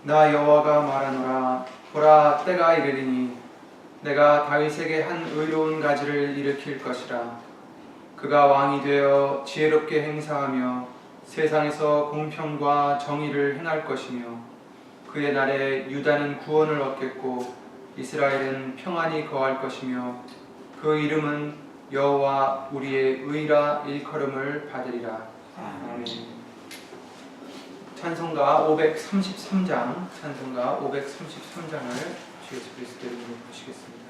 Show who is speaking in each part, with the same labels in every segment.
Speaker 1: 나 여호와가 말하노라. 보라, 때가 이르리니 내가 다윗에게 한 의로운 가지를 일으킬 것이라. 그가 왕이 되어 지혜롭게 행사하며 세상에서 공평과 정의를 행할 것이며 그의 날에 유다는 구원을 얻겠고 이스라엘은 평안히 거할 것이며 그 이름은 여호와 우리의 의라 일컬음을 받으리라. 아멘. 찬송가 533장 주 예수 그리스도의 이름으로 보시겠습니다.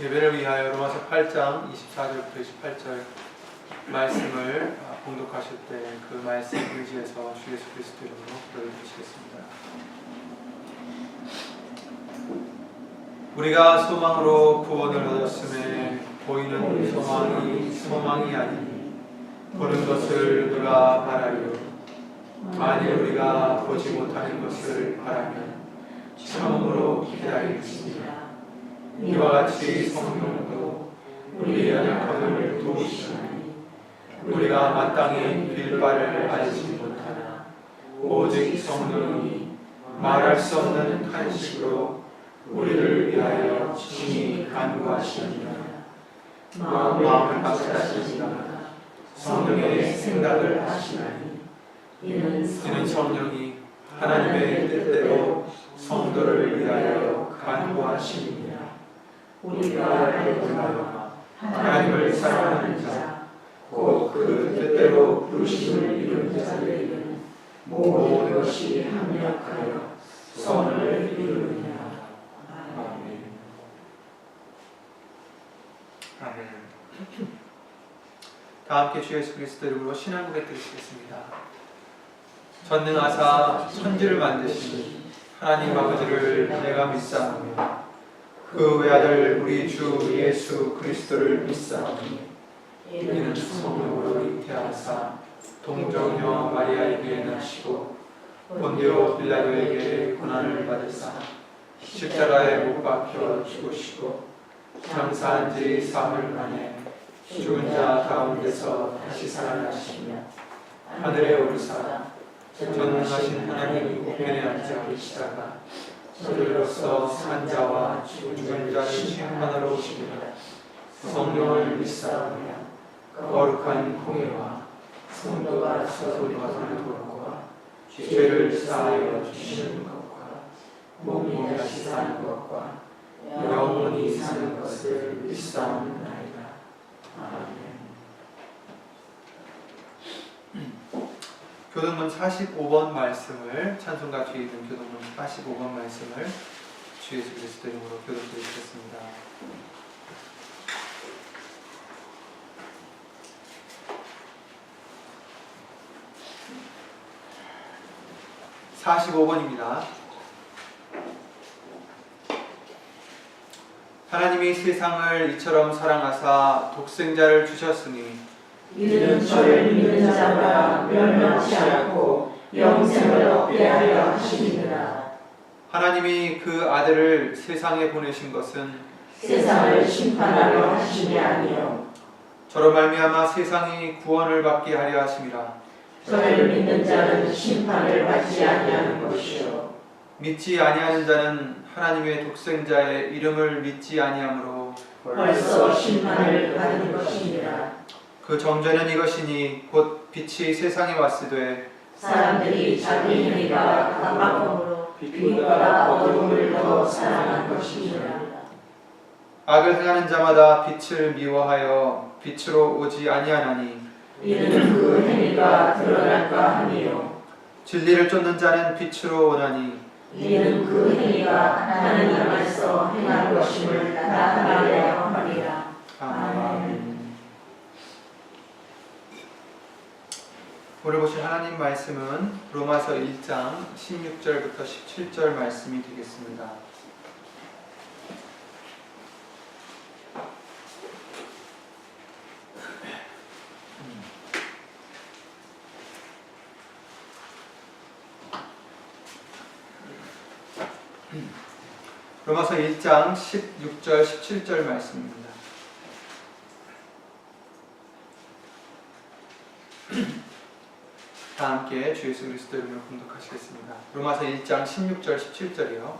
Speaker 1: 예배를 위하여 로마서 8장 24절부터 28절 말씀을 봉독하실 때 그 말씀 의지해서 주 예수 그리스도 이름으로 기도드리시겠습니다. 우리가 소망으로 구원을 얻었음에 보이는 소망이 아니니 보는 것을 누가 바라리요. 만일 우리가 보지 못하는 것을 바라면 참으로 기다리겠습니다. 이와 같이 성령도 우리의 연약함을 도우시나니 우리가 마땅히 빌 바를 알지 못하나 오직 성령이 말할 수 없는 탄식으로 우리를 위하여 친히 간구하시느니라. 마음을 박사하시니가 성령의 생각을 하시나니 이는 성령이 하나님의 뜻대로 성도를 위하여 간구하시느니라. 우리가 알거니와 하나님을 사랑하는 자 곧 그 뜻대로 부르심을 이룬 자들에게는
Speaker 2: 모든 것이 합력하여 선을 이루느니라. 아멘.
Speaker 1: 아멘. 다 함께 주 예수 그리스도 이름으로 신앙 고백드리겠습니다. 전능하사 천지를 만드신 하나님 아버지를 내가 믿사오며 그 외아들 우리 주 예수 그리스도를 믿사오니 이는 성령으로 잉태하사 동정녀 마리아에게 나시고 본디오 빌라도에게 고난을 받으사 십자가에 못 박혀 죽으시고 장사한 지 사흘 만에 죽은 자 가운데서 다시 살아나시며 하늘에 오르사 전능하신 하나님 우편에 앉아 계시다가 저들로서 산 자와 죽은 자를 심판하러 오시리라. 성령을 믿사오며 거룩한 공예와 성도가 서로 받는 도로와 죄를 사하여 주시는 것과 몸이 다시 사는 것과 영원히 사는 것을 믿사옵나이다. 아멘. 교동문 45번 말씀을 찬송가 뒤에 있는 교동문 45번 말씀을 주 예수 그리스도 이름으로 교독드리겠습니다. (45번입니다) 하나님이 세상을 이처럼 사랑하사 독생자를 주셨으니
Speaker 2: 이는 저를 믿는 자마다 멸망치 않고 영생을 얻게 하려 하시니라.
Speaker 1: 하나님이 그 아들을 세상에 보내신 것은
Speaker 2: 세상을 심판하려 하심이 아니요
Speaker 1: 저로 말미암아 세상이 구원을 받게 하려 하심이라.
Speaker 2: 저를 믿는 자는 심판을 받지 아니하는 것이요
Speaker 1: 믿지 아니하는 자는 하나님의 독생자의 이름을 믿지 아니하므로
Speaker 2: 벌써 심판을 받은 것이니라.
Speaker 1: 그 정죄는 이것이니 곧 빛이 세상에 왔으되
Speaker 2: 사람들이 자기 행위가 가까움으로 빛보다 어둠을 더 사랑한 것이니라.
Speaker 1: 악을 행하는 자마다 빛을 미워하여 빛으로 오지 아니하나니
Speaker 2: 이는 그 행위가 드러날까 하니요
Speaker 1: 진리를 쫓는 자는 빛으로 오나니
Speaker 2: 이는 그 행위가 하나님 안에서 행한 것임을 나타내려 하리라. 아멘.
Speaker 1: 오늘 보실 하나님 말씀은 로마서 1장 16절부터 17절 말씀이 되겠습니다. 로마서 1장 16절 17절 말씀입니다. 다 함께 주 예수 그리스도 이름으로 공독하시겠습니다. 로마서 1장 16절 17절이요.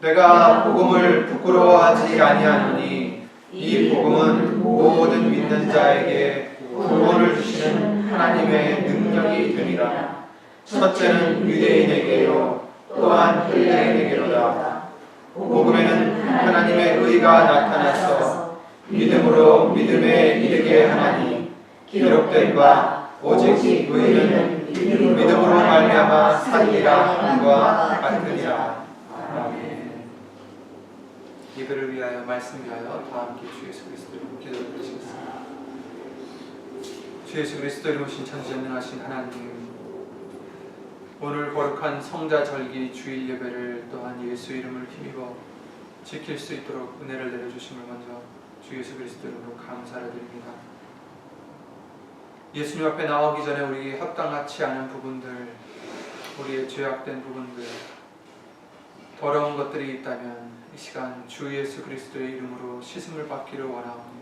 Speaker 1: 내가 복음을 부끄러워하지 아니하노니 이 복음은 모든 믿는 자에게 구원을 주시는 하나님의 능력이 되니라. 첫째는 유대인에게요 또한 헬라인에게로다. 복음에는 하나님의 의가 나타나서 믿음으로 믿음에 이르게 하나니 기록된 바 오직 의인은 믿음으로 말미암아 살리라 함과 같으니라. 아멘. 이들을 위하여 말씀 위하여 다 함께 주 예수 그리스도 이름으로 기도드리시겠습니다. 주 예수 그리스도 이름으로 신천지전능하신 하나님, 오늘 거룩한 성자절기 주일 예배를 또한 예수 이름을 힘입어 지킬 수 있도록 은혜를 내려주심을 먼저 주 예수 그리스도 이름으로 감사를 드립니다. 예수님 앞에 나오기 전에 우리 합당하지 않은 부분들, 우리의 죄악된 부분들, 더러운 것들이 있다면 이 시간 주 예수 그리스도의 이름으로 씻음을 받기를 원하오니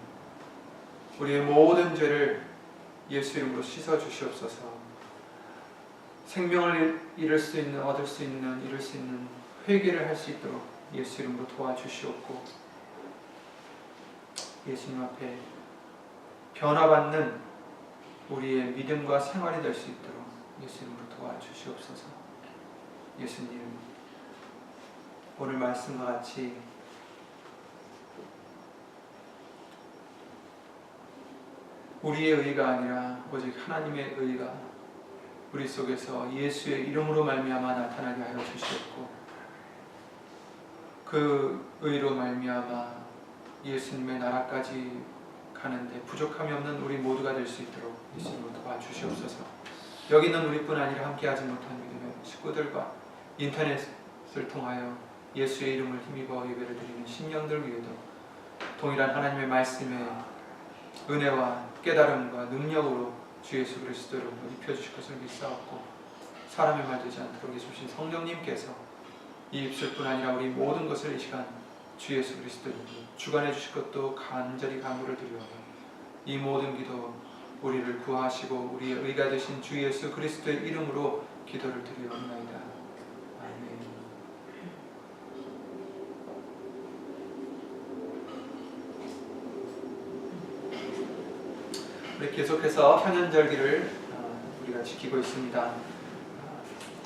Speaker 1: 우리의 모든 죄를 예수 이름으로 씻어 주시옵소서. 생명을 얻을 수 있는 회개를 할 수 있도록 예수 이름으로 도와주시옵고, 예수님 앞에 변화받는 우리의 믿음과 생활이 될 수 있도록 예수 이름으로 도와주시옵소서. 예수님, 오늘 말씀과 같이 우리의 의가 아니라 오직 하나님의 의가 우리 속에서 예수의 이름으로 말미암아 나타나게 하여 주시옵고 그 의로 말미암아 예수님의 나라까지 가는데 부족함이 없는 우리 모두가 될 수 있도록 예수님을 도와주시옵소서. 여기 있는 우리뿐 아니라 함께하지 못한 믿음의 식구들과 인터넷을 통하여 예수의 이름을 힘입어 예배를 드리는 심령들 위에도 동일한 하나님의 말씀의 은혜와 깨달음과 능력으로 주 예수 그리스도를 입혀주실 것을 믿사옵고 사람의 말 되지 않도록 예수신 성령님께서 이 입술뿐 아니라 우리 모든 것을 이 시간 주 예수 그리스도님 주관해 주실 것도 간절히 간구를 드리오며 이 모든 기도 우리를 구하시고 우리의 의가 되신 주 예수 그리스도의 이름으로 기도를 드리옵나이다. 아멘. 우리 계속해서 현현절기를 우리가 지키고 있습니다.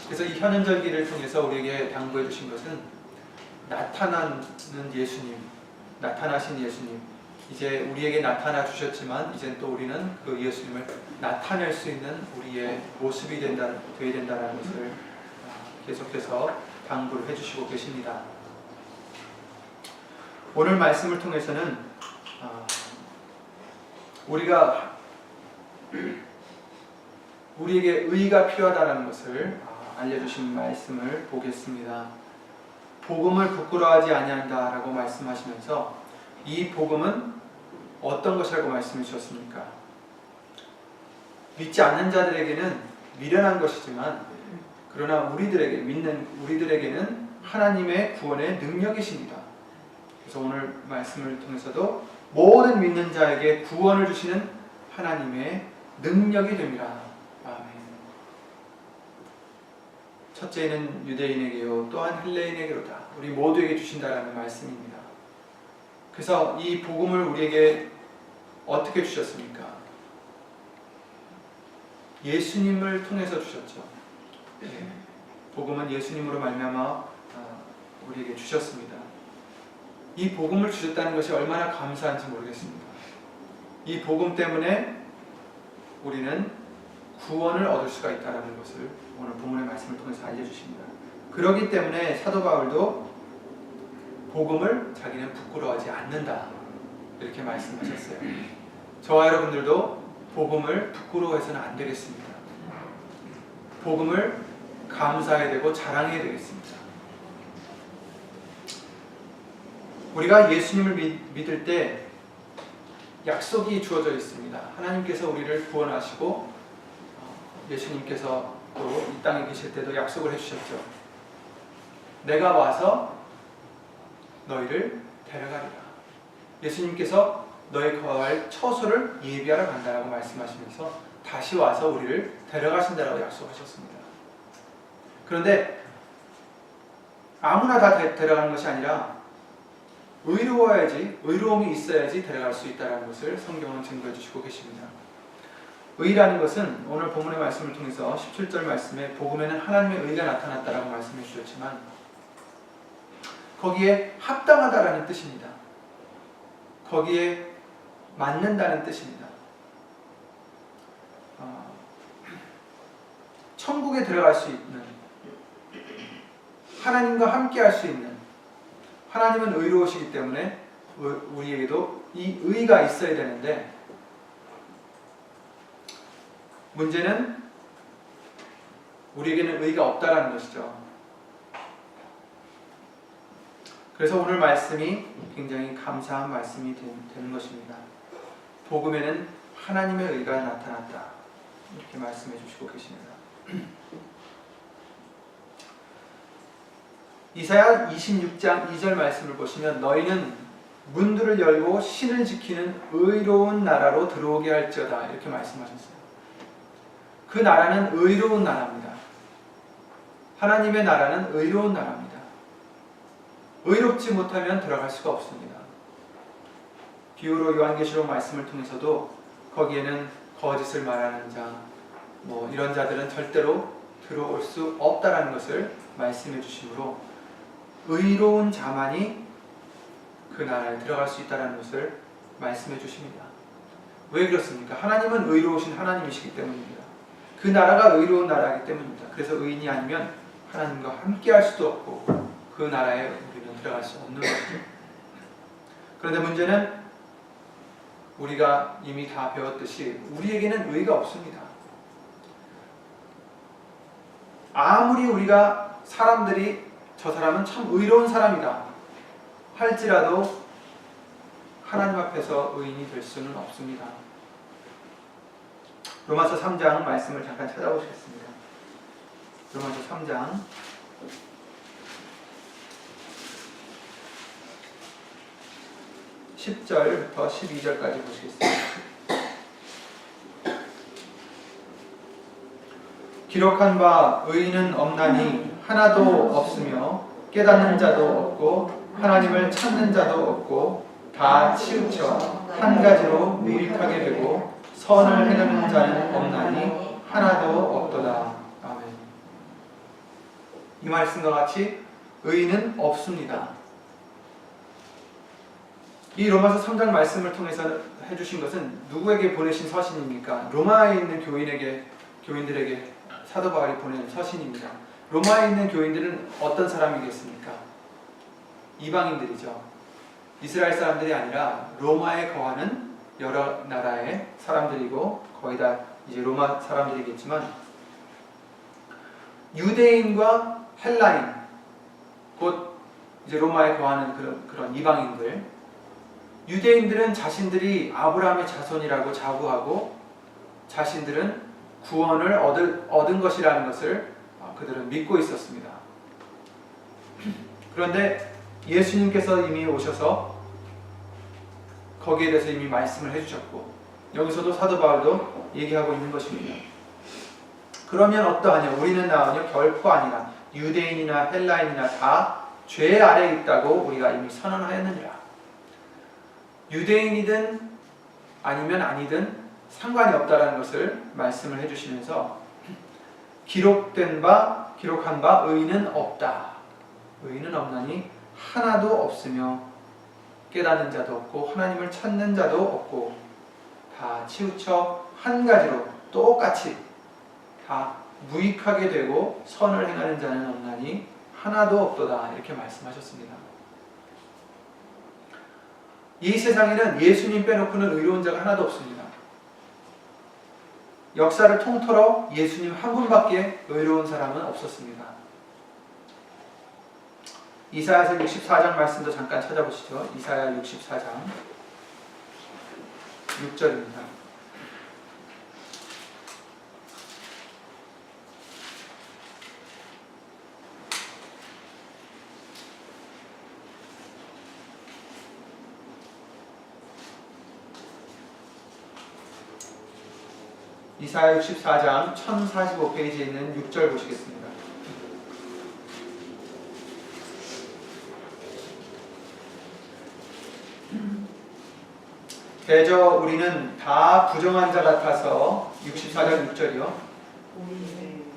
Speaker 1: 그래서 이 현현절기를 통해서 우리에게 당부해 주신 것은 나타나는 예수님, 나타나신 예수님, 이제 우리에게 나타나 주셨지만 이제 또 우리는 그 예수님을 나타낼 수 있는 우리의 모습이 되어야 된다는 것을 계속해서 당부를 해주시고 계십니다. 오늘 말씀을 통해서는 우리에게 의가 필요하다는 것을 알려주신 말씀을 보겠습니다. 복음을 부끄러워하지 아니한다라고 말씀하시면서 이 복음은 어떤 것이라고 말씀해 주셨습니까? 믿지 않는 자들에게는 미련한 것이지만 그러나 믿는 우리들에게는 하나님의 구원의 능력이십니다. 그래서 오늘 말씀을 통해서도 모든 믿는 자에게 구원을 주시는 하나님의 능력이 됩니다. 아멘. 첫째는 유대인에게요 또한 헬레인에게로다. 우리 모두에게 주신다라는 말씀입니다. 그래서 이 복음을 우리에게 어떻게 주셨습니까? 예수님을 통해서 주셨죠. 복음은 예수님으로 말미암아 우리에게 주셨습니다. 이 복음을 주셨다는 것이 얼마나 감사한지 모르겠습니다. 이 복음 때문에 우리는 구원을 얻을 수가 있다는 것을 오늘 본문의 말씀을 통해서 알려주십니다. 그렇기 때문에 사도 바울도 복음을 자기는 부끄러워하지 않는다 이렇게 말씀하셨어요. 저와 여러분들도 복음을 부끄러워해서는 안 되겠습니다. 복음을 감사해야 되고 자랑해야 되겠습니다. 우리가 예수님을 믿을 때 약속이 주어져 있습니다. 하나님께서 우리를 구원하시고 예수님께서 또 이 땅에 계실 때도 약속을 해주셨죠. 내가 와서 너희를 데려가리라. 예수님께서 너희 거할 처소를 예비하러 간다라고 말씀하시면서 다시 와서 우리를 데려가신다라고 약속하셨습니다. 그런데 아무나 다 데려가는 것이 아니라 의로움이 있어야지 데려갈 수 있다는 것을 성경은 증거해 주시고 계십니다. 의라는 것은 오늘 본문의 말씀을 통해서 17절 말씀에 복음에는 하나님의 의가 나타났다라고 말씀해 주셨지만 거기에 합당하다라는 뜻입니다. 거기에 맞는다는 뜻입니다. 천국에 들어갈 수 있는, 하나님과 함께 할 수 있는, 하나님은 의로우시기 때문에 우리에게도 이 의가 있어야 되는데 문제는 우리에게는 의가 없다라는 것이죠. 그래서 오늘 말씀이 굉장히 감사한 말씀이 되는 것입니다. 복음에는 하나님의 의가 나타났다 이렇게 말씀해 주시고 계십니다. 이사야 26장 2절 말씀을 보시면 너희는 문들을 열고 신을 지키는 의로운 나라로 들어오게 할지어다 이렇게 말씀하셨어요. 그 나라는 의로운 나라입니다. 하나님의 나라는 의로운 나라입니다. 의롭지 못하면 들어갈 수가 없습니다. 비유로 요한계시록 말씀을 통해서도 거기에는 거짓을 말하는 자, 이런 자들은 절대로 들어올 수 없다라는 것을 말씀해 주시므로 의로운 자만이 그 나라에 들어갈 수 있다는 것을 말씀해 주십니다. 왜 그렇습니까? 하나님은 의로우신 하나님이시기 때문입니다. 그 나라가 의로운 나라이기 때문입니다. 그래서 의인이 아니면 하나님과 함께 할 수도 없고 그 나라에 우리는 들어갈 수 없는 것이죠. 그런데 문제는 우리가 이미 다 배웠듯이 우리에게는 의가 없습니다. 아무리 우리가 사람들이 저 사람은 참 의로운 사람이다 할지라도 하나님 앞에서 의인이 될 수는 없습니다. 로마서 3장 말씀을 잠깐 찾아보시겠습니다. 로마서 3장 10절부터 12절까지 보시겠습니다. 기록한 바 의인은 없나니 하나도 없으며 깨닫는 자도 없고 하나님을 찾는 자도 없고 다 치우쳐 한 가지로 무익하게 되고 선을 행하는 자는 없나니 하나도 없도다. 아멘. 이 말씀과 같이 의인은 없습니다. 이 로마서 3장 말씀을 통해서 해주신 것은 누구에게 보내신 서신입니까? 로마에 있는 교인들에게 사도 바울이 보낸 서신입니다. 로마에 있는 교인들은 어떤 사람이겠습니까? 이방인들이죠. 이스라엘 사람들이 아니라 로마에 거하는 여러 나라의 사람들이고 거의 다 이제 로마 사람들이겠지만 유대인과 헬라인 곧 이제 로마에 거하는 그런 이방인들, 유대인들은 자신들이 아브라함의 자손이라고 자부하고 자신들은 구원을 얻은 것이라는 것을 그들은 믿고 있었습니다. 그런데 예수님께서 이미 오셔서 거기에 대해서 이미 말씀을 해주셨고 여기서도 사도 바울도 얘기하고 있는 것입니다. 그러면 어떠하냐? 우리는 나으냐? 결코 아니라 유대인이나 헬라인이나 다 죄 아래에 있다고 우리가 이미 선언하였느니라. 유대인이든 아니면 아니든 상관이 없다라는 것을 말씀을 해주시면서 기록한 바 의인은 없다. 의인은 없나니 하나도 없으며 깨닫는 자도 없고 하나님을 찾는 자도 없고 다 치우쳐 한 가지로 똑같이 다 무익하게 되고 선을 행하는 자는 없나니 하나도 없도다. 이렇게 말씀하셨습니다. 이 세상에는 예수님 빼놓고는 의로운 자가 하나도 없습니다. 역사를 통틀어 예수님 한 분밖에 의로운 사람은 없었습니다. 이사야서 64장 말씀도 잠깐 찾아보시죠. 이사야 64장 6절입니다. 이사야 64장 1045페이지에 있는 6절 보시겠습니다. 대저 우리는 다 부정한 자 같아서 64장 6절이요.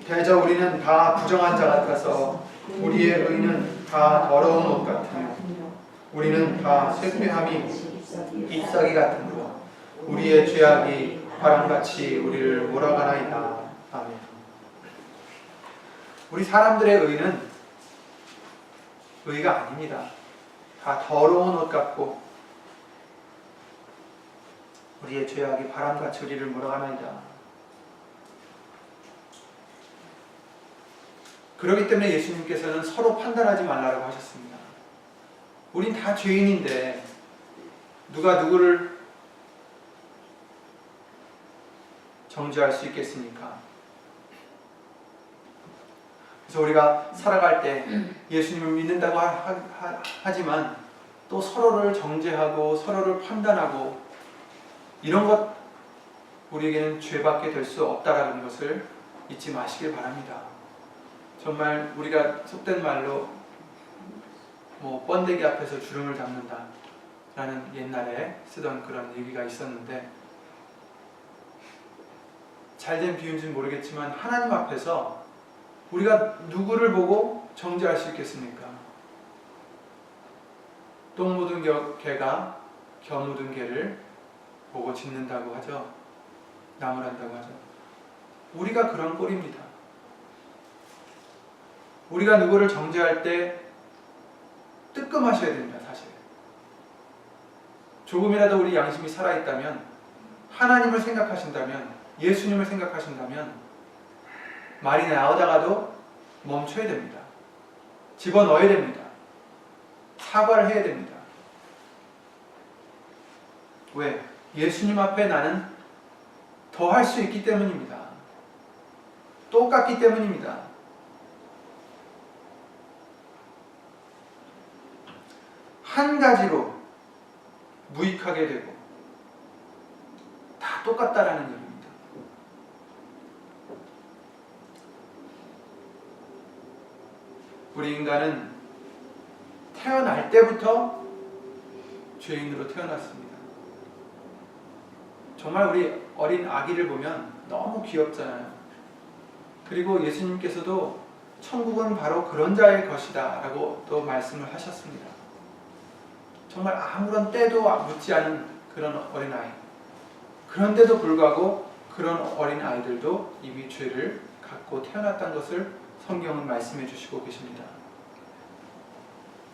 Speaker 1: 대저 우리는 다 부정한 자 같아서 우리의 의는 다 더러운 옷 같으며 우리는 다 쇠퇴함이 잎사귀 같으므로 우리의 죄악이 바람같이 우리를 몰아가나이다. 아멘. 우리 사람들의 의는 의가 아닙니다. 다 더러운 옷 같고 우리의 죄악이 바람같이 우리를 몰아가나이다. 그렇기 때문에 예수님께서는 서로 판단하지 말라고 하셨습니다. 우린 다 죄인인데 누가 누구를 정죄할 수 있겠습니까? 그래서 우리가 살아갈 때 예수님을 믿는다고 하지만 또 서로를 정죄하고 서로를 판단하고 이런 것 우리에게는 죄밖에 될 수 없다라는 것을 잊지 마시길 바랍니다. 정말 우리가 속된 말로 번데기 앞에서 주름을 잡는다 라는 옛날에 쓰던 그런 얘기가 있었는데 잘된 비유인지는 모르겠지만 하나님 앞에서 우리가 누구를 보고 정죄할 수 있겠습니까? 똥 묻은 개가 겨 묻은 개를 보고 짖는다고 하죠. 나무란다고 하죠. 우리가 그런 꼴입니다. 우리가 누구를 정죄할 때 뜨끔하셔야 됩니다. 사실 조금이라도 우리 양심이 살아있다면, 하나님을 생각하신다면, 예수님을 생각하신다면 말이 나오다가도 멈춰야 됩니다. 집어넣어야 됩니다. 사과를 해야 됩니다. 왜? 예수님 앞에 나는 더 할 수 있기 때문입니다. 똑같기 때문입니다. 한 가지로 무익하게 되고 다 똑같다라는 얘기입니다. 우리 인간은 태어날 때부터 죄인으로 태어났습니다. 정말 우리 어린 아기를 보면 너무 귀엽잖아요. 그리고 예수님께서도 천국은 바로 그런 자의 것이다 라고 또 말씀을 하셨습니다. 정말 아무런 때도 묻지 않은 그런 어린아이. 그런데도 불구하고 그런 어린아이들도 이미 죄를 갖고 태어났다는 것을 성경은 말씀해 주시고 계십니다.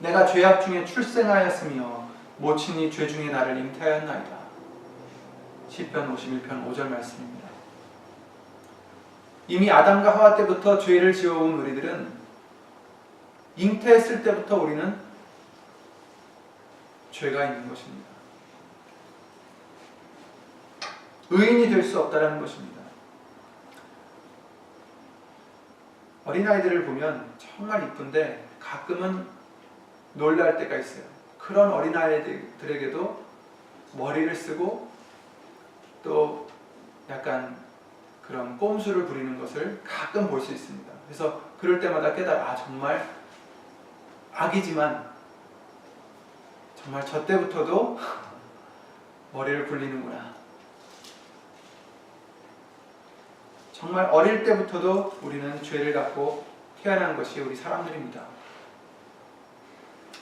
Speaker 1: 내가 죄악 중에 출생하였으며 모친이 죄 중에 나를 잉태하였나이다. 시편 51편 5절 말씀입니다. 이미 아담과 하와 때부터 죄를 지어온 우리들은 잉태했을 때부터 우리는 죄가 있는 것입니다. 의인이 될 수 없다는 것입니다. 어린아이들을 보면 정말 이쁜데 가끔은 놀랄 때가 있어요. 그런 어린아이들에게도 머리를 쓰고 또 약간 그런 꼼수를 부리는 것을 가끔 볼 수 있습니다. 그래서 그럴 때마다 깨달아, 정말 악이지만 정말 저 때부터도 머리를 굴리는구나. 정말 어릴 때부터도 우리는 죄를 갖고 태어난 것이 우리 사람들입니다.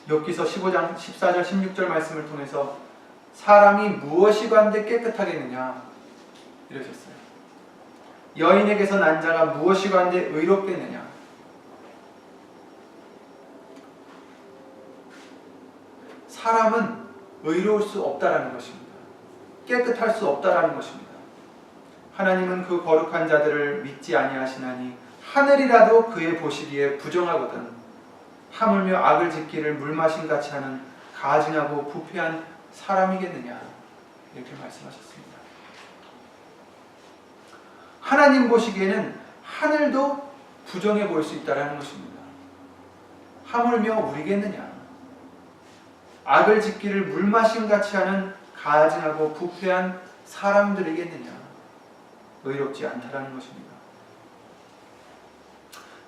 Speaker 1: 욥기서 15장 14절 16절 말씀을 통해서 사람이 무엇이 관대 깨끗하겠느냐 이러셨어요. 여인에게서 난 자가 무엇이 관대 의롭겠느냐. 사람은 의로울 수 없다라는 것입니다. 깨끗할 수 없다라는 것입니다. 하나님은 그 거룩한 자들을 믿지 아니하시나니 하늘이라도 그의 보시기에 부정하거든 하물며 악을 짓기를 물마심같이 하는 가증하고 부패한 사람이겠느냐 이렇게 말씀하셨습니다. 하나님 보시기에는 하늘도 부정해 보일 수 있다는 것입니다. 하물며 우리겠느냐. 악을 짓기를 물마심같이 하는 가증하고 부패한 사람들이겠느냐. 의롭지 않다라는 것입니다.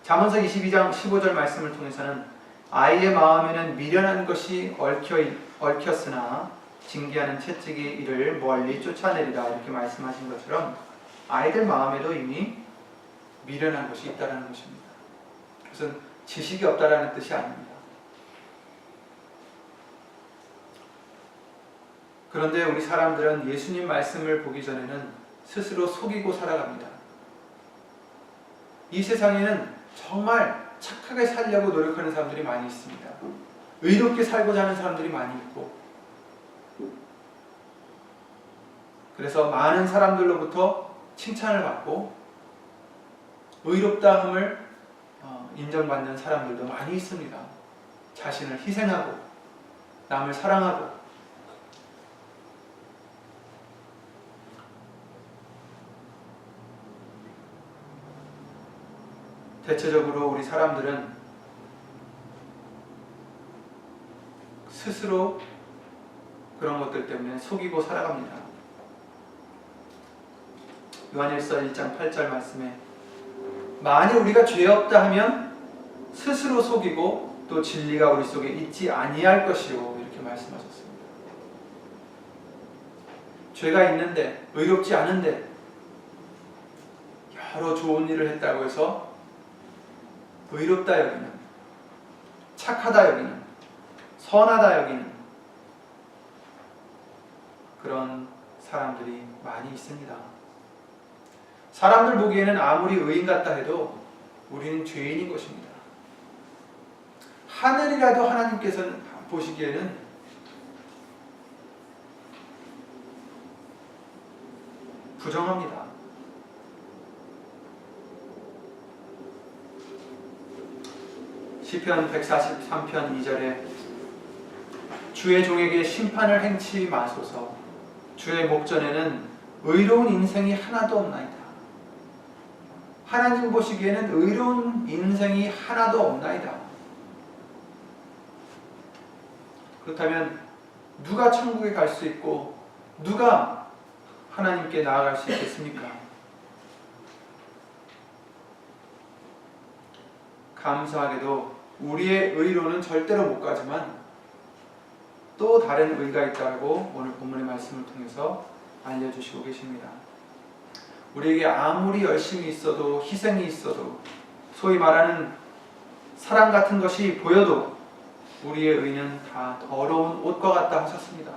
Speaker 1: 잠언서 22장 15절 말씀을 통해서는 아이의 마음에는 미련한 것이 얽혔으나 징계하는 채찍이 이를 멀리 쫓아내리라 이렇게 말씀하신 것처럼 아이들 마음에도 이미 미련한 것이 있다는 것입니다. 그것은 지식이 없다라는 뜻이 아닙니다. 그런데 우리 사람들은 예수님 말씀을 보기 전에는 스스로 속이고 살아갑니다. 이 세상에는 정말 착하게 살려고 노력하는 사람들이 많이 있습니다. 의롭게 살고자 하는 사람들이 많이 있고, 그래서 많은 사람들로부터 칭찬을 받고 의롭다함을 인정받는 사람들도 많이 있습니다. 자신을 희생하고 남을 사랑하고. 대체적으로 우리 사람들은 스스로 그런 것들 때문에 속이고 살아갑니다. 요한일서 1장 8절 말씀에 만일 우리가 죄 없다 하면 스스로 속이고 또 진리가 우리 속에 있지 아니할 것이요 이렇게 말씀하셨습니다. 죄가 있는데 의롭지 않은데 여러 좋은 일을 했다고 해서 의롭다 여기는, 착하다 여기는, 선하다 여기는 그런 사람들이 많이 있습니다. 사람들 보기에는 아무리 의인 같다 해도 우리는 죄인인 것입니다. 하늘이라도 하나님께서는 보시기에는 부정합니다. 시편 143편 2절에 주의 종에게 심판을 행치 마소서. 주의 목전에는 의로운 인생이 하나도 없나이다. 하나님 보시기에는 의로운 인생이 하나도 없나이다. 그렇다면 누가 천국에 갈 수 있고 누가 하나님께 나아갈 수 있겠습니까? 감사하게도 우리의 의로는 절대로 못 가지만 또 다른 의가 있다고 오늘 본문의 말씀을 통해서 알려주시고 계십니다. 우리에게 아무리 열심히 있어도 희생이 있어도 소위 말하는 사랑 같은 것이 보여도 우리의 의는 다 더러운 옷과 같다 하셨습니다.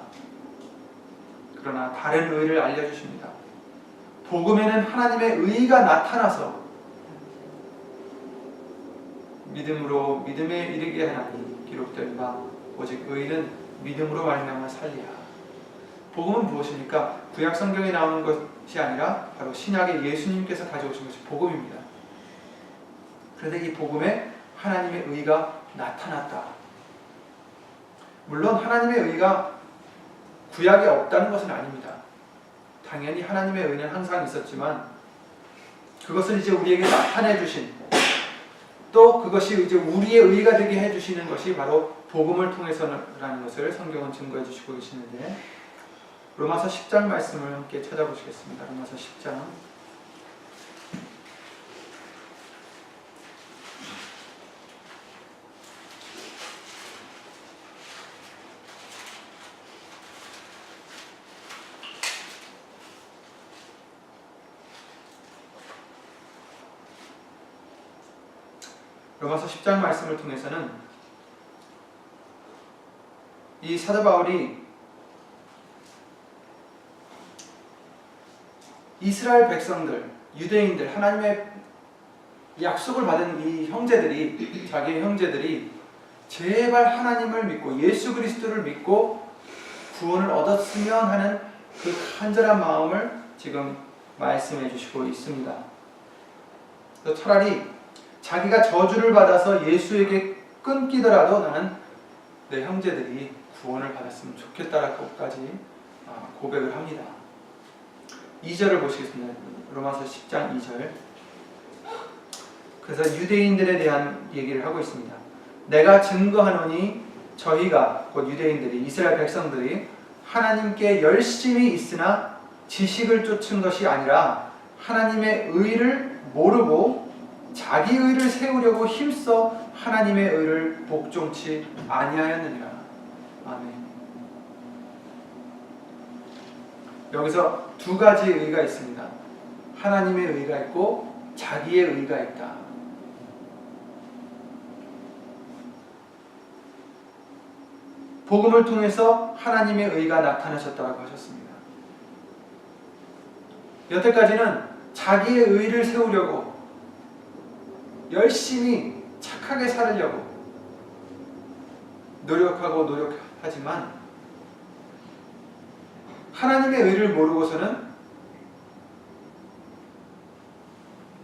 Speaker 1: 그러나 다른 의를 알려주십니다. 복음에는 하나님의 의가 나타나서 믿음으로 믿음에 이르게 하나니 기록된 바 오직 의는 믿음으로 말미암아 살리라. 복음은 무엇입니까? 구약 성경에 나오는 것이 아니라 바로 신약의 예수님께서 가져오신 것이 복음입니다. 그런데 이 복음에 하나님의 의가 나타났다. 물론 하나님의 의가 구약에 없다는 것은 아닙니다. 당연히 하나님의 의는 항상 있었지만 그것을 이제 우리에게 나타내 주신, 또 그것이 이제 우리의 의가 되게 해주시는 것이 바로 복음을 통해서라는 것을 성경은 증거해 주시고 계시는데, 로마서 10장 말씀을 함께 찾아보시겠습니다. 로마서 10장 로마서 10장 말씀을 통해서는 이 사도 바울이 이스라엘 백성들, 유대인들, 하나님의 약속을 받은 이 형제들이, 자기의 형제들이 제발 하나님을 믿고 예수 그리스도를 믿고 구원을 얻었으면 하는 그 간절한 마음을 지금 말씀해 주시고 있습니다. 차라리 자기가 저주를 받아서 예수에게 끊기더라도 나는 내 형제들이 구원을 받았으면 좋겠다라고까지 고백을 합니다. 2절을 보시겠습니다. 로마서 10장 2절. 그래서 유대인들에 대한 얘기를 하고 있습니다. 내가 증거하노니 저희가, 곧 유대인들이, 이스라엘 백성들이 하나님께 열심히 있으나 지식을 쫓은 것이 아니라 하나님의 의를 모르고 자기 의를 세우려고 힘써 하나님의 의를 복종치 아니하였느니라. 아멘. 여기서 두 가지 의가 있습니다. 하나님의 의가 있고 자기의 의가 있다. 복음을 통해서 하나님의 의가 나타나셨다고 하셨습니다. 여태까지는 자기의 의를 세우려고 열심히 착하게 살으려고 노력하지만 하나님의 의를 모르고서는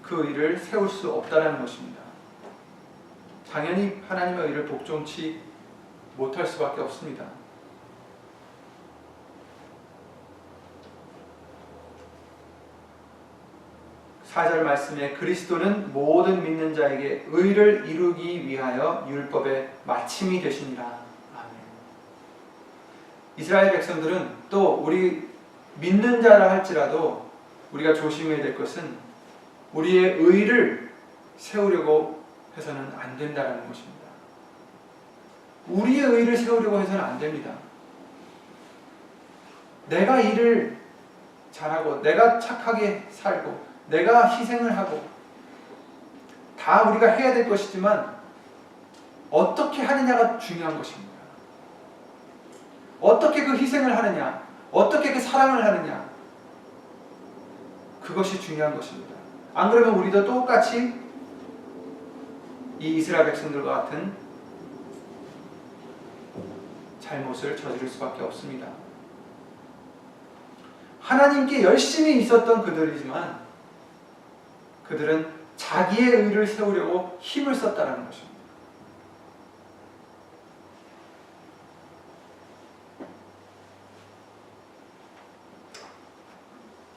Speaker 1: 그 의를 세울 수 없다는 것입니다. 당연히 하나님의 의를 복종치 못할 수밖에 없습니다. 4절 말씀에 그리스도는 모든 믿는 자에게 의를 이루기 위하여 율법의 마침이 되시니라. 아멘. 이스라엘 백성들은 또 우리 믿는 자라 할지라도 우리가 조심해야 될 것은 우리의 의를 세우려고 해서는 안 된다는 것입니다. 우리의 의를 세우려고 해서는 안 됩니다. 내가 일을 잘하고 내가 착하게 살고 내가 희생을 하고 다 우리가 해야 될 것이지만 어떻게 하느냐가 중요한 것입니다. 어떻게 그 희생을 하느냐, 어떻게 그 사랑을 하느냐, 그것이 중요한 것입니다. 안 그러면 우리도 똑같이 이 이스라엘 백성들과 같은 잘못을 저지를 수밖에 없습니다. 하나님께 열심히 있었던 그들이지만 그들은 자기의 의를 세우려고 힘을 썼다는 것입니다.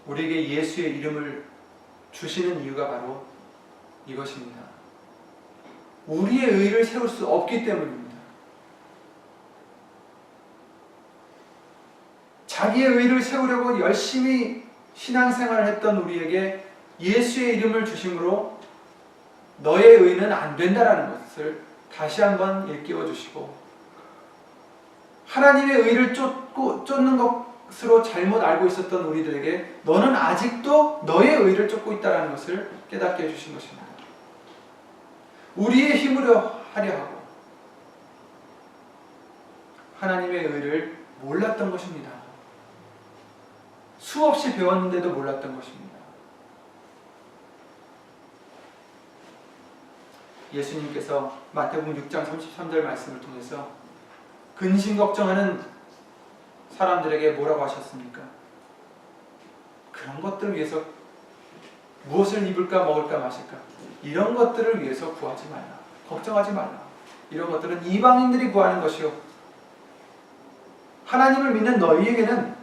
Speaker 1: 우리에게 예수의 이름을 주시는 이유가 바로 이것입니다. 우리의 의를 세울 수 없기 때문입니다. 자기의 의를 세우려고 열심히 신앙생활을 했던 우리에게 예수의 이름을 주심으로 너의 의는 안 된다라는 것을 다시 한번 일깨워 주시고, 하나님의 의를 쫓는 것으로 잘못 알고 있었던 우리들에게 너는 아직도 너의 의를 쫓고 있다는 것을 깨닫게 해주신 것입니다. 우리의 힘으로 하려 하고 하나님의 의를 몰랐던 것입니다. 수없이 배웠는데도 몰랐던 것입니다. 예수님께서 마태복음 6장 33절 말씀을 통해서 근심 걱정하는 사람들에게 뭐라고 하셨습니까? 그런 것들을 위해서 무엇을 입을까 먹을까 마실까 이런 것들을 위해서 구하지 말라. 걱정하지 말라. 이런 것들은 이방인들이 구하는 것이요, 하나님을 믿는 너희에게는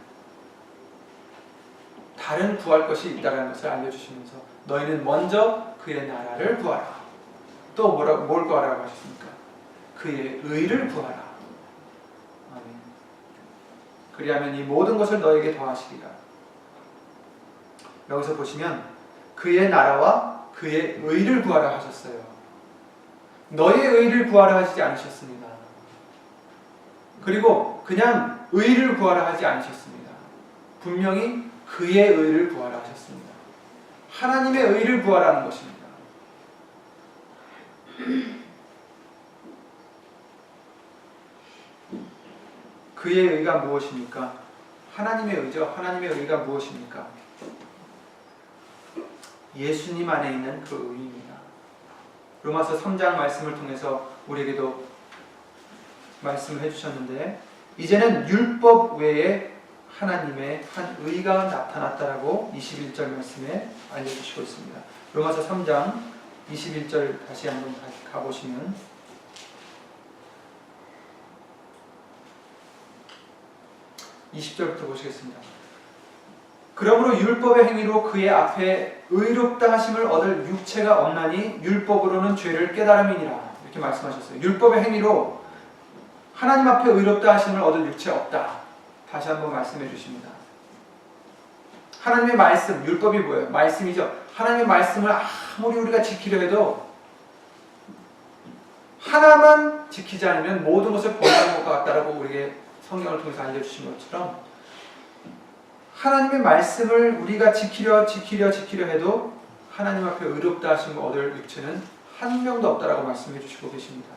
Speaker 1: 다른 구할 것이 있다는 것을 알려주시면서 너희는 먼저 그의 나라를 구하라. 또 뭘 구하라고 하셨습니까? 그의 의를 구하라. 아멘. 그리하면 이 모든 것을 너에게 더하시리라. 여기서 보시면 그의 나라와 그의 의를 구하라 하셨어요. 너의 의를 구하라 하시지 않으셨습니다. 그리고 그냥 의를 구하라 하지 않으셨습니다. 분명히 그의 의를 구하라 하셨습니다. 하나님의 의를 구하라는 것입니다. 그의 의가 무엇입니까? 하나님의 의죠. 하나님의 의가 무엇입니까? 예수님 안에 있는 그 의입니다. 로마서 3장 말씀을 통해서 우리에게도 말씀을 해주셨는데, 이제는 율법 외에 하나님의 한 의가 나타났다라고 21절 말씀에 알려주시고 있습니다. 로마서 3장 21절 다시 한번 가보시면, (20절부터) 보시겠습니다. 그러므로 율법의 행위로 그의 앞에 의롭다 하심을 얻을 육체가 없나니 율법으로는 죄를 깨달음이니라. 이렇게 말씀하셨어요. 율법의 행위로 하나님 앞에 의롭다 하심을 얻을 육체가 없다. 다시 한번 말씀해 주십니다. 하나님의 말씀, 율법이 뭐예요? 말씀이죠. 하나님의 말씀을 아무리 우리가 지키려 해도 하나만 지키지 않으면 모든 것을 범하는 것과 같다라고 우리에게 성경을 통해서 알려주신 것처럼, 하나님의 말씀을 우리가 지키려 해도 하나님 앞에 의롭다 하심을 얻을 육체는 한 명도 없다라고 말씀해 주시고 계십니다.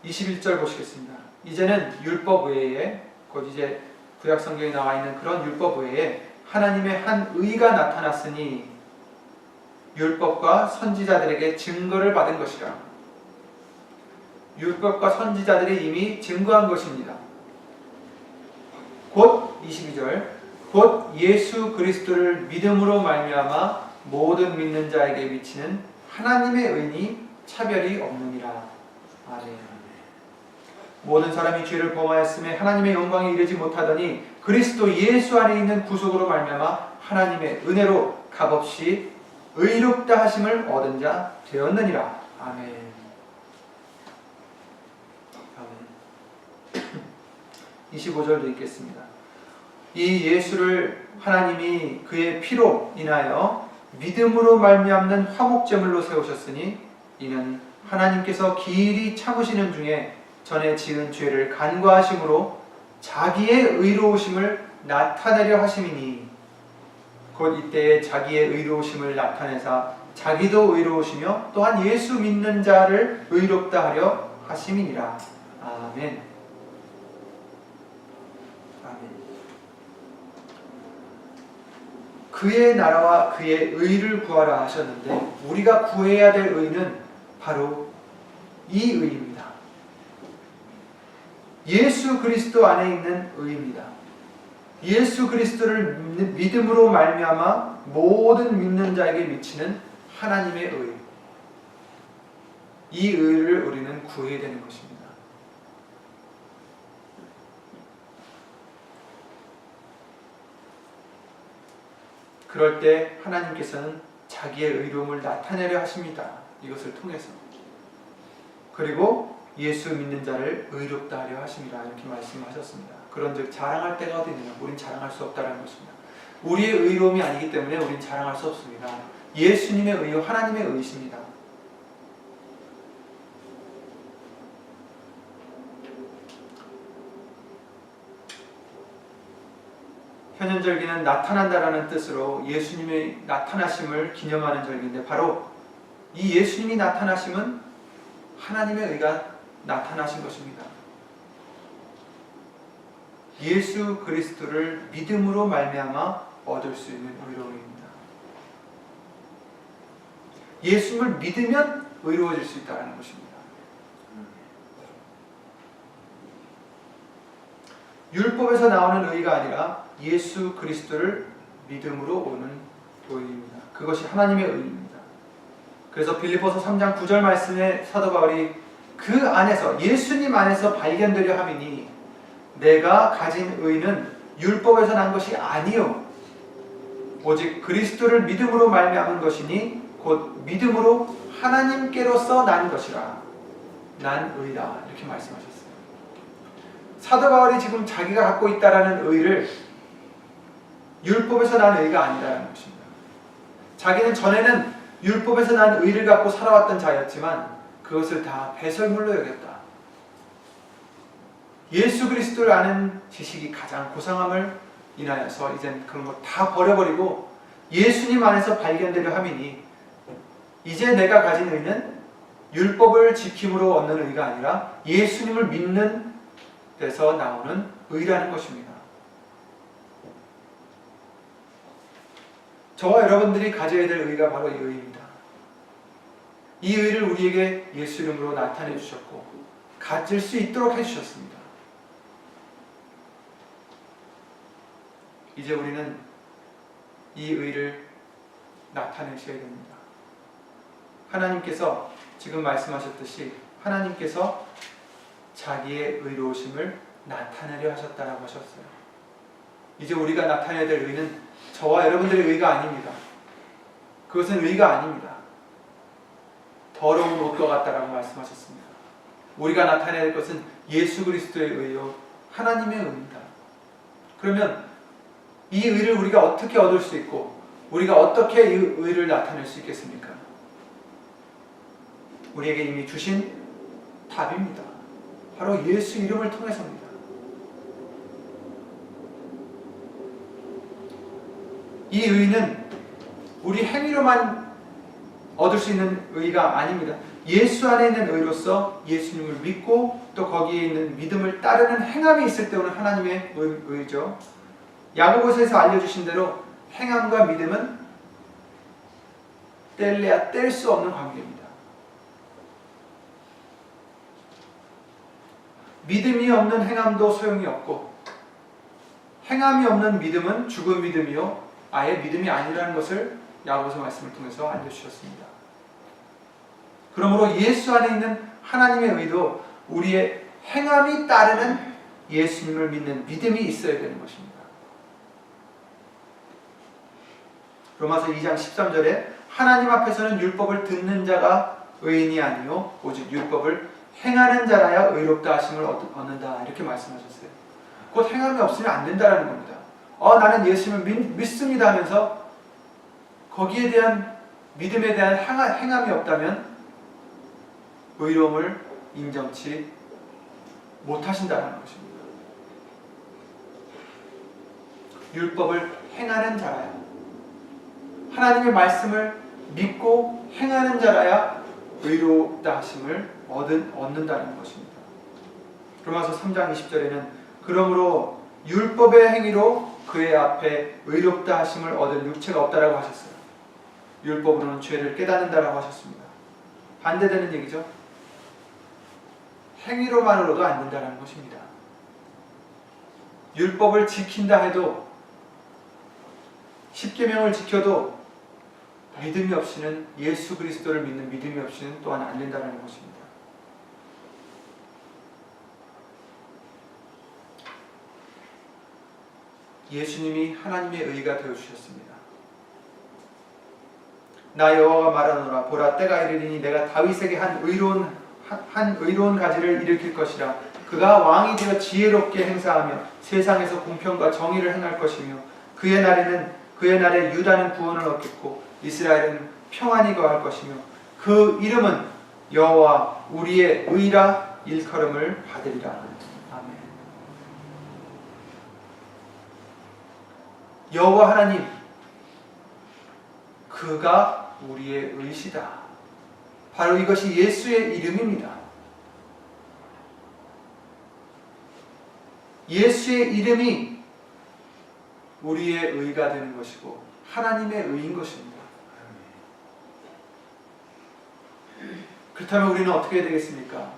Speaker 1: (21절) 보시겠습니다. 이제는 율법 외에, 곧 이제 구약 성경에 나와 있는 그런 율법 외에 하나님의 한 의가 나타났으니 율법과 선지자들에게 증거를 받은 것이라. 율법과 선지자들이 이미 증거한 것입니다. 곧 22절, 곧 예수 그리스도를 믿음으로 말미암아 모든 믿는 자에게 미치는 하나님의 의니 차별이 없느니라. 아멘. 모든 사람이 죄를 범하였음에 하나님의 영광에 이르지 못하더니 그리스도 예수 안에 있는 구속으로 말미암아 하나님의 은혜로 값없이 의롭다 하심을 얻은 자 되었느니라. 아멘. 25절도 읽겠습니다. 이 예수를 하나님이 그의 피로 인하여 믿음으로 말미암는 화목제물로 세우셨으니 이는 하나님께서 기일이 참으시는 중에 전에 지은 죄를 간과하심으로 자기의 의로우심을 나타내려 하심이니, 곧 이때에 자기의 의로우심을 나타내사 자기도 의로우시며 또한 예수 믿는 자를 의롭다 하려 하심이니라. 아멘. 아멘. 그의 나라와 그의 의를 구하라 하셨는데 우리가 구해야 될 의는 바로 이 의입니다. 예수 그리스도 안에 있는 의입니다. 예수 그리스도를 믿음으로 말미암아 모든 믿는 자에게 미치는 하나님의 의. 이 의를 우리는 구해야 되는 것입니다. 그럴 때 하나님께서는 자기의 의로움을 나타내려 하십니다. 이것을 통해서. 그리고 예수 믿는 자를 의롭다 하려 하심이라 이렇게 말씀하셨습니다. 그런즉 자랑할 때가 어디 있느냐? 우린 자랑할 수 없다는 것입니다. 우리의 의로움이 아니기 때문에 우린 자랑할 수 없습니다. 예수님의 의요 하나님의 의이십니다. 현현절기는 나타난다라는 뜻으로 예수님의 나타나심을 기념하는 절기인데 바로 이 예수님이 나타나심은 하나님의 의가 나타나신 것입니다. 예수 그리스도를 믿음으로 말미암아 얻을 수 있는 의로움입니다. 예수님을 믿으면 의로워질 수 있다는 것입니다. 율법에서 나오는 의가 아니라 예수 그리스도를 믿음으로 오는 의입니다. 그것이 하나님의 의입니다. 그래서 빌립보서 3장 9절 말씀에 사도 바울이 그 안에서 예수님 안에서 발견되려 함이니 내가 가진 의는 율법에서 난 것이 아니요 오직 그리스도를 믿음으로 말미암은 것이니 곧 믿음으로 하나님께로서 난 것이라 난 의다 이렇게 말씀하셨어요. 사도 바울이 지금 자기가 갖고 있다라는 의를 율법에서 난 의가 아니라는 것입니다. 자기는 전에는 율법에서 난 의를 갖고 살아왔던 자였지만 그것을 다 배설물로 여겼다. 예수 그리스도를 아는 지식이 가장 고상함을 인하여서 이젠 그런 거 다 버려버리고 예수님 안에서 발견되려 함이니 이제 내가 가진 의는 율법을 지킴으로 얻는 의가 아니라 예수님을 믿는 데서 나오는 의라는 것입니다. 저와 여러분들이 가져야 될 의가 바로 이 의입니다. 이 의를 우리에게 예수 이름으로 나타내 주셨고 가질 수 있도록 해주셨습니다. 이제 우리는 이 의를 나타내셔야 됩니다. 하나님께서 지금 말씀하셨듯이 하나님께서 자기의 의로우심을 나타내려 하셨다라고 하셨어요. 이제 우리가 나타내야 될 의는 저와 여러분들의 의가 아닙니다. 그것은 의가 아닙니다. 더러운 옷과 같다라고 말씀하셨습니다. 우리가 나타내야 될 것은 예수 그리스도의 의요 하나님의 의입니다. 그러면 이 의를 우리가 어떻게 얻을 수 있고 우리가 어떻게 이 의를 나타낼 수 있겠습니까? 우리에게 이미 주신 답입니다. 바로 예수 이름을 통해서입니다. 이 의는 우리 행위로만 얻을 수 있는 의가 아닙니다. 예수 안에 있는 의로서 예수님을 믿고 또 거기에 있는 믿음을 따르는 행함이 있을 때 오는 하나님의 의죠. 야고보서에서 알려주신 대로 행함과 믿음은 뗄래야 뗄 수 없는 관계입니다. 믿음이 없는 행함도 소용이 없고 행함이 없는 믿음은 죽은 믿음이요 아예 믿음이 아니라는 것을 야고보서 말씀을 통해서 알려주셨습니다. 그러므로 예수 안에 있는 하나님의 의도 우리의 행함이 따르는 예수님을 믿는 믿음이 있어야 되는 것입니다. 로마서 2장 13절에 하나님 앞에서는 율법을 듣는 자가 의인이 아니요 오직 율법을 행하는 자라야 의롭다 하심을 얻는다 이렇게 말씀하셨어요. 곧 행함이 없으면 안 된다는 겁니다. 나는 예수님을 믿습니다 하면서 거기에 대한 믿음에 대한 행함이 없다면 의로움을 인정치 못하신다는 것입니다. 율법을 행하는 자라야 하나님의 말씀을 믿고 행하는 자라야 의롭다 하심을 얻는다는 것입니다. 로마서 3장 20절에는 그러므로 율법의 행위로 그의 앞에 의롭다 하심을 얻을 육체가 없다라고 하셨어요. 율법으로는 죄를 깨닫는다라고 하셨습니다. 반대되는 얘기죠. 행위로만으로도 안 된다는 것입니다. 율법을 지킨다 해도, 십계명을 지켜도 믿음이 없이는, 예수 그리스도를 믿는 믿음이 없이는 또한 안 된다는 것입니다. 예수님이 하나님의 의가 되어주셨습니다. 나 여호와가 말하노라. 보라, 때가 이르리니 내가 다윗에게 한 의로운 가지를 일으킬 것이라. 그가 왕이 되어 지혜롭게 행사하며 세상에서 공평과 정의를 행할 것이며 그의 날에 유다는 구원을 얻겠고 이스라엘은 평안히 거할 것이며 그 이름은 여호와 우리의 의라 일컬음을 받으리라. 아멘. 여호와 하나님, 그가 우리의 의시다. 바로 이것이 예수의 이름입니다. 예수의 이름이 우리의 의가 되는 것이고 하나님의 의인 것입니다. 그렇다면 우리는 어떻게 해야 되겠습니까?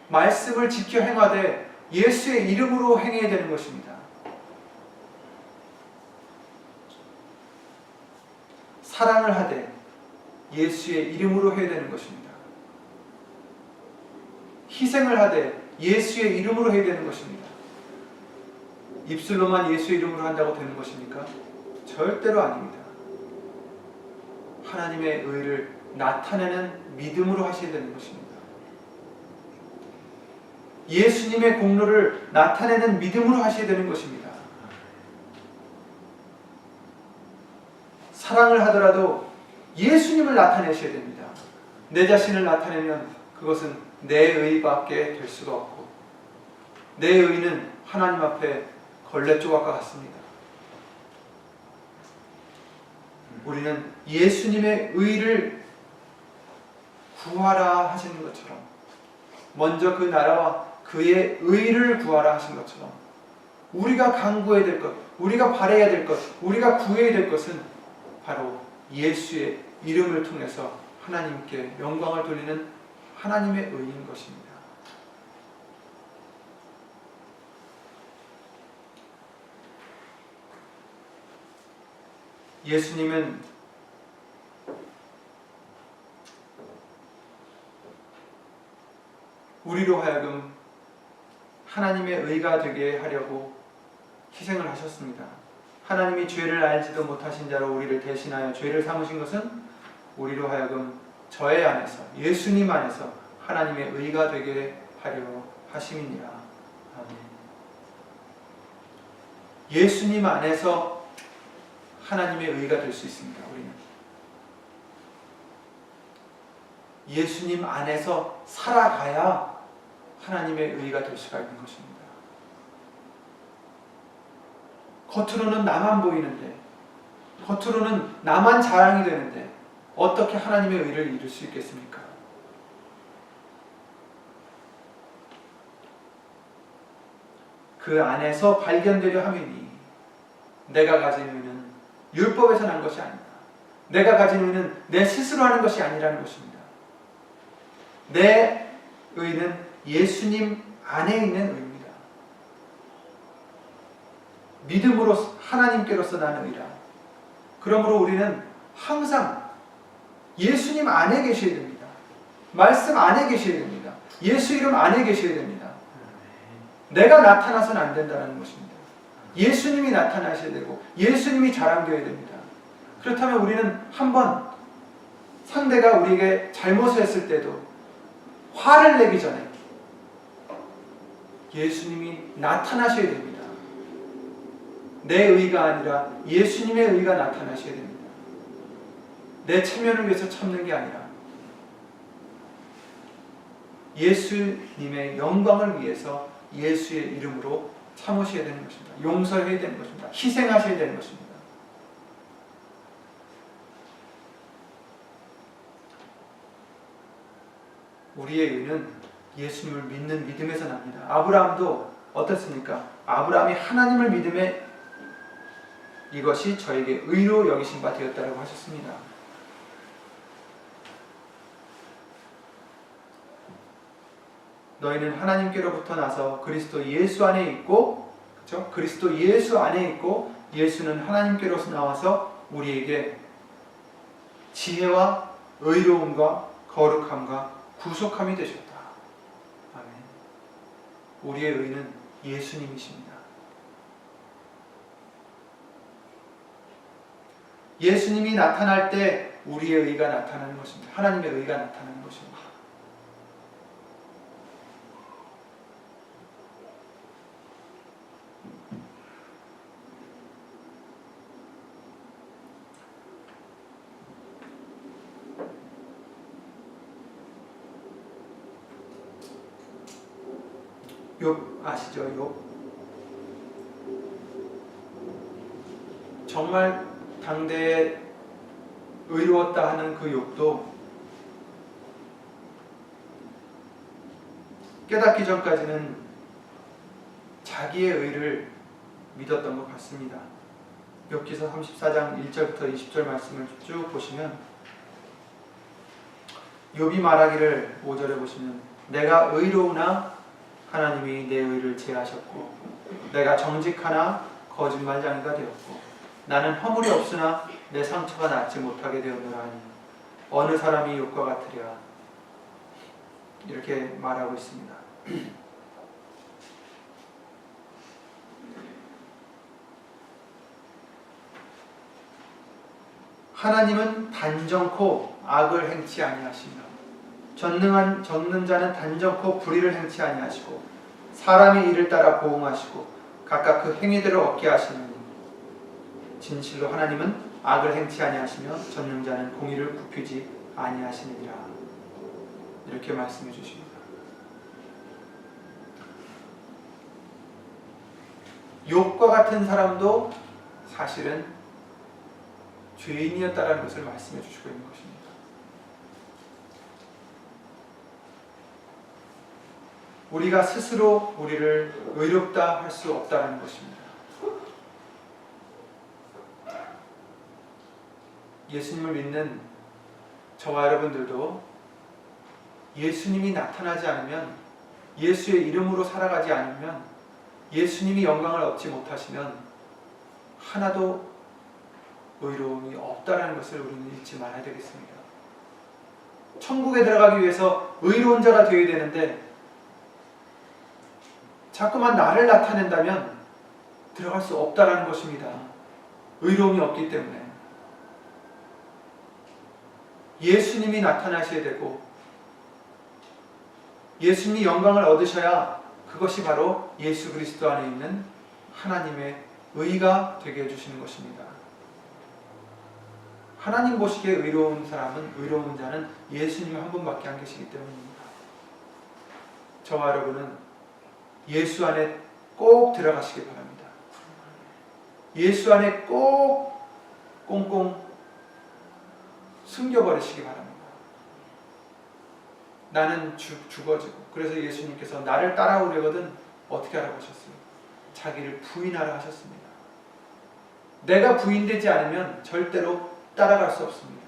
Speaker 1: 말씀을 지켜 행하되 예수의 이름으로 행해야 되는 것입니다. 사랑을 하되 예수의 이름으로 해야 되는 것입니다. 희생을 하되 예수의 이름으로 해야 되는 것입니다. 입술로만 예수의 이름으로 한다고 되는 것입니까? 절대로 아닙니다. 하나님의 의를 나타내는 믿음으로 하셔야 되는 것입니다. 예수님의 공로를 나타내는 믿음으로 하셔야 되는 것입니다. 사랑을 하더라도 예수님을 나타내셔야 됩니다. 내 자신을 나타내면 그것은 내 의밖에 될 수가 없고 내 의는 하나님 앞에 걸레 조각과 같습니다. 우리는 예수님의 의를 구하라 하시는 것처럼 먼저 그 나라와 그의 의를 구하라 하신 것처럼 우리가 간구해야 될 것, 우리가 바라야 될 것, 우리가 구해야 될 것은 바로 예수의 이름을 통해서 하나님께 영광을 돌리는 하나님의 의인 것입니다. 예수님은 우리로 하여금 하나님의 의가 되게 하려고 희생을 하셨습니다. 하나님이 죄를 알지도 못하신 자로 우리를 대신하여 죄를 삼으신 것은 우리로 하여금 저의 안에서, 예수님 안에서 하나님의 의가 되게 하려 하심이니라. 아멘. 예수님 안에서 하나님의 의가 될 수 있습니다. 우리는 예수님 안에서 살아가야 하나님의 의가 될 수가 있는 것입니다. 겉으로는 나만 보이는데, 겉으로는 나만 자랑이 되는데 어떻게 하나님의 의를 이룰 수 있겠습니까? 그 안에서 발견되려 함이니 내가 가진 의는 율법에서 난 것이 아니다. 내가 가진 의는 내 스스로 하는 것이 아니라는 것입니다. 내 의는 예수님 안에 있는 의입니다. 믿음으로 하나님께로서 나는 의라. 그러므로 우리는 항상 예수님 안에 계셔야 됩니다. 말씀 안에 계셔야 됩니다. 예수 이름 안에 계셔야 됩니다. 내가 나타나서는 안 된다는 것입니다. 예수님이 나타나셔야 되고 예수님이 자랑되어야 됩니다. 그렇다면 우리는 한번 상대가 우리에게 잘못을 했을 때도 화를 내기 전에 예수님이 나타나셔야 됩니다. 내 의가 아니라 예수님의 의가 나타나셔야 됩니다. 내 체면을 위해서 참는 게 아니라 예수님의 영광을 위해서 예수의 이름으로 참으셔야 되는 것입니다. 용서해야 되는 것입니다. 희생하셔야 되는 것입니다. 우리의 의는 예수님을 믿는 믿음에서 납니다. 아브라함도 어떻습니까? 아브라함이 하나님을 믿음에 이것이 저에게 의로 여기신 바 되었다고 하셨습니다. 너희는 하나님께로부터 나서 그리스도 예수 안에 있고, 그렇죠? 그리스도 예수 안에 있고, 예수는 하나님께로서 나와서 우리에게 지혜와 의로움과 거룩함과 구속함이 되셨다. 아멘. 우리의 의는 예수님이십니다. 예수님이 나타날 때 우리의 의가 나타나는 것입니다. 하나님의 의가 나타나는 것입니다. 욥 아시죠? 욥. 정말 당대에 의로웠다 하는 그 욥도 깨닫기 전까지는 자기의 의를 믿었던 것 같습니다. 욥기서 34장 1절부터 20절 말씀을 쭉 보시면 욥이 말하기를 5절에 보시면 내가 의로우나 하나님이 내 의를 제하셨고 내가 정직하나 거짓말장이가 되었고 나는 허물이 없으나 내 상처가 낫지 못하게 되었노라 하니 어느 사람이 욥과 같으랴. 이렇게 말하고 있습니다. 하나님은 단정코 악을 행치 아니하시며 전는 자는 단정코 불의를 행치 아니하시고 사람의 일을 따라 보응하시고 각각 그 행위대로 얻게 하시느니 진실로 하나님은 악을 행치 아니하시며 전는 자는 공의를 굽히지 아니하시느니라. 이렇게 말씀해 주십니다. 욥과 같은 사람도 사실은 죄인이었다라는 것을 말씀해 주시고 있는 것입니다. 우리가 스스로 우리를 의롭다 할 수 없다는 것입니다. 예수님을 믿는 저와 여러분들도 예수님이 나타나지 않으면, 예수의 이름으로 살아가지 않으면, 예수님이 영광을 얻지 못하시면 하나도 의로움이 없다는 것을 우리는 잊지 말아야 되겠습니다. 천국에 들어가기 위해서 의로운 자가 되어야 되는데 자꾸만 나를 나타낸다면 들어갈 수 없다는 것입니다. 의로움이 없기 때문에. 예수님이 나타나셔야 되고 예수님이 영광을 얻으셔야 그것이 바로 예수 그리스도 안에 있는 하나님의 의가 되게 해주시는 것입니다. 하나님 보시기에 의로운 자는 예수님 한 분밖에 안 계시기 때문입니다. 저와 여러분은 예수 안에 꼭 들어가시기 바랍니다. 예수 안에 꼭 꽁꽁 숨겨버리시기 바랍니다. 나는 죽어지고, 그래서 예수님께서 나를 따라오려거든 어떻게 하라고 하셨어요? 자기를 부인하라 하셨습니다. 내가 부인되지 않으면 절대로 따라갈 수 없습니다.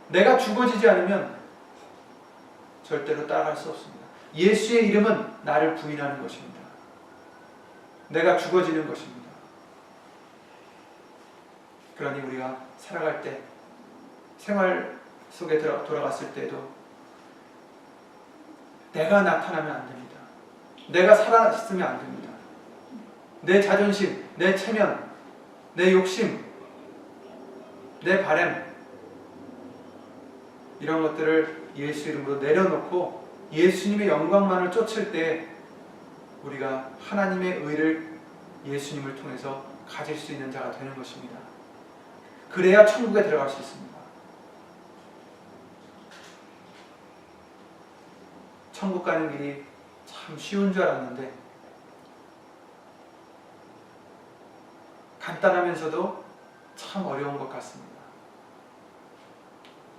Speaker 1: 내가 죽어지지 않으면 절대로 따라갈 수 없습니다. 예수의 이름은 나를 부인하는 것입니다. 내가 죽어지는 것입니다. 그러니 우리가 살아갈 때, 생활 속에 돌아갔을 때도 내가 나타나면 안 됩니다. 내가 살아있으면 안 됩니다. 내 자존심, 내 체면, 내 욕심, 내 바램, 이런 것들을 예수 이름으로 내려놓고 예수님의 영광만을 쫓을 때 우리가 하나님의 의를 예수님을 통해서 가질 수 있는 자가 되는 것입니다. 그래야 천국에 들어갈 수 있습니다. 천국 가는 길이 참 쉬운 줄 알았는데 간단하면서도 참 어려운 것 같습니다.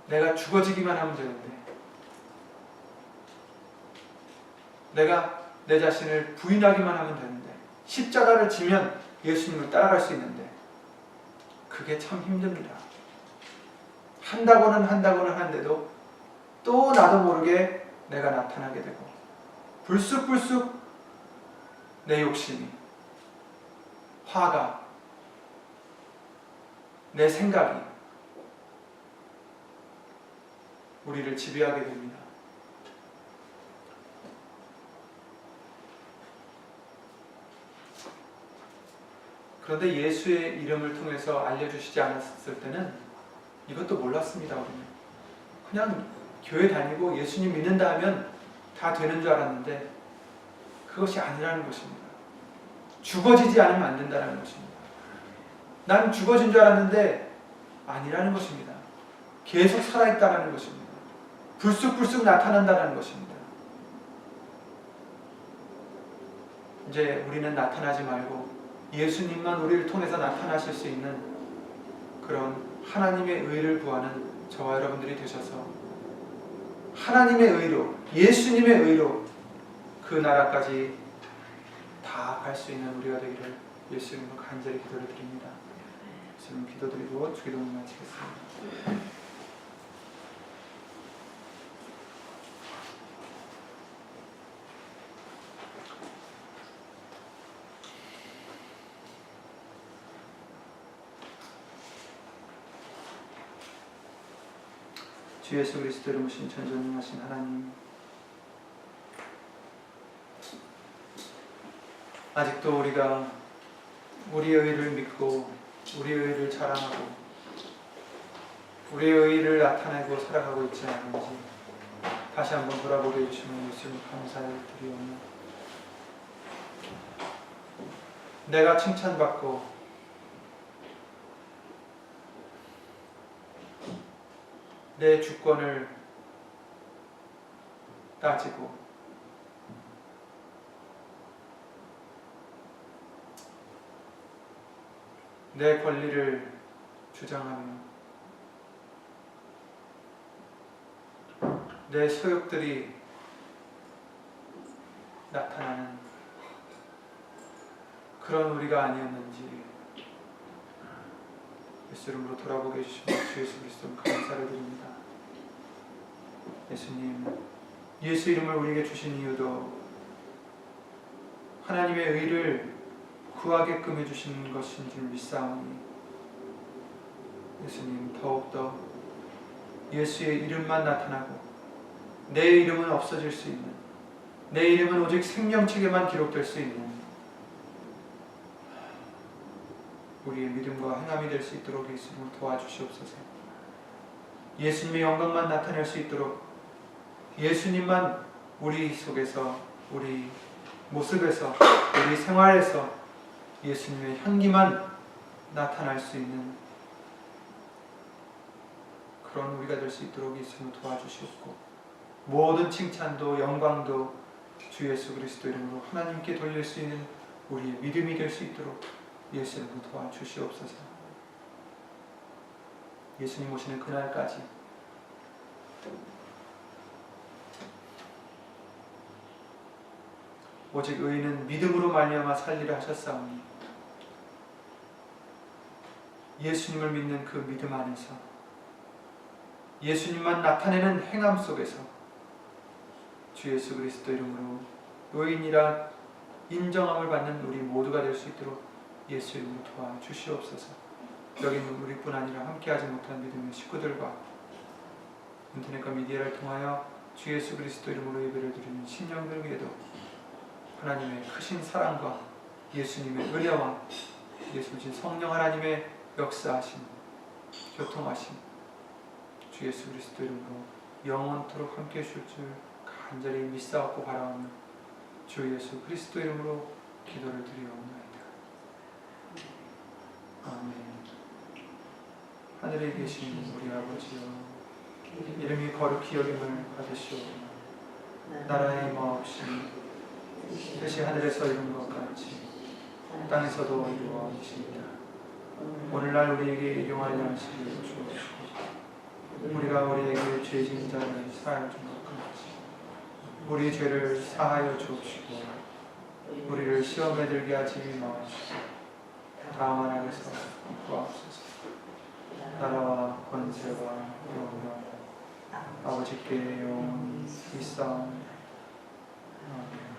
Speaker 1: 내가 죽어지기만 하면 되는데, 내가 내 자신을 부인하기만 하면 되는데, 십자가를 지면 예수님을 따라갈 수 있는데 그게 참 힘듭니다. 한다고는 하는데도 또 나도 모르게 내가 나타나게 되고, 불쑥불쑥 내 욕심이, 화가, 내 생각이 우리를 지배하게 됩니다. 그런데 예수의 이름을 통해서 알려주시지 않았을 때는 이것도 몰랐습니다. 우리는 그냥 교회 다니고 예수님 믿는다 하면 다 되는 줄 알았는데 그것이 아니라는 것입니다. 죽어지지 않으면 안 된다는 것입니다. 난 죽어진 줄 알았는데 아니라는 것입니다. 계속 살아있다는 것입니다. 불쑥불쑥 나타난다는 것입니다. 이제 우리는 나타나지 말고 예수님만 우리를 통해서 나타나실 수 있는 그런 하나님의 의를 구하는 저와 여러분들이 되셔서 하나님의 의로, 예수님의 의로 그 나라까지 다 갈 수 있는 우리가 되기를 예수님으로 간절히 기도를 드립니다. 예수님 기도드리고 주기도를 마치겠습니다. 주 예수 그리스도 이름으로 신천전능하신 하나님, 아직도 우리가 우리의 의를 믿고 우리의 의를 자랑하고 우리의 의를 나타내고 살아가고 있지 않은지 다시 한번 돌아보게 해주시면 예수님 감사를 드리오며, 내가 칭찬받고 내 주권을 따지고 내 권리를 주장하며 내 소욕들이 나타나는 그런 우리가 아니었는지 예수 이름으로 돌아보게 해주시며 주 예수 그리스도 감사를 드립니다. 예수님, 예수 이름을 우리에게 주신 이유도 하나님의 의를 구하게끔 해주시는 것인 줄 믿사오니, 예수님 더욱더 예수의 이름만 나타나고 내 이름은 없어질 수 있는, 내 이름은 오직 생명책에만 기록될 수 있는 우리의 믿음과 행함이 될 수 있도록 예수님을 도와주시옵소서. 예수님의 영광만 나타낼 수 있도록 예수님만 우리 속에서, 우리 모습에서, 우리 생활에서 예수님의 향기만 나타날 수 있는 그런 우리가 될 수 있도록 예수님을 도와주시옵고, 모든 칭찬도 영광도 주 예수 그리스도 이름으로 하나님께 돌릴 수 있는 우리의 믿음이 될 수 있도록 예수님을 도와주시옵소서. 예수님 오시는 그날까지 오직 의인은 믿음으로 말미암아 살리라 하셨사오니, 예수님을 믿는 그 믿음 안에서 예수님만 나타내는 행함 속에서 주 예수 그리스도 이름으로 의인이라 인정함을 받는 우리 모두가 될 수 있도록 예수 이름으로 도와주시옵소서. 여기 있는 우리뿐 아니라 함께하지 못한 믿음의 식구들과 인터넷과 미디어를 통하여 주 예수 그리스도 이름으로 예배를 드리는 신령들 위에도 하나님의 크신 사랑과 예수님의 은혜와 예수님 성령 하나님의 역사하심, 교통하심 주 예수 그리스도 이름으로 영원토록 함께해 주실 줄 간절히 믿사옵고 바라오며 주 예수 그리스도 이름으로 기도를 드리옵나이다. 아멘. 하늘에 계신 우리 아버지여, 이름이 거룩히 여김을 받으시오며 나라의 임하옵시며 뜻이 하늘에서 이룬 것 같이 땅에서도 이루어지이다. 오늘날 우리에게 일용할 양식을 주옵시고 우리가 우리에게 죄진 자를 사하여 준 것 같이 우리 죄를 사하여 주옵시고 우리를 시험에 들게 하지 마옵시고 다만 악에서 구하옵소서. 나라와 권세와 영광 아버지께 영원히 있사옵나이다. 아멘.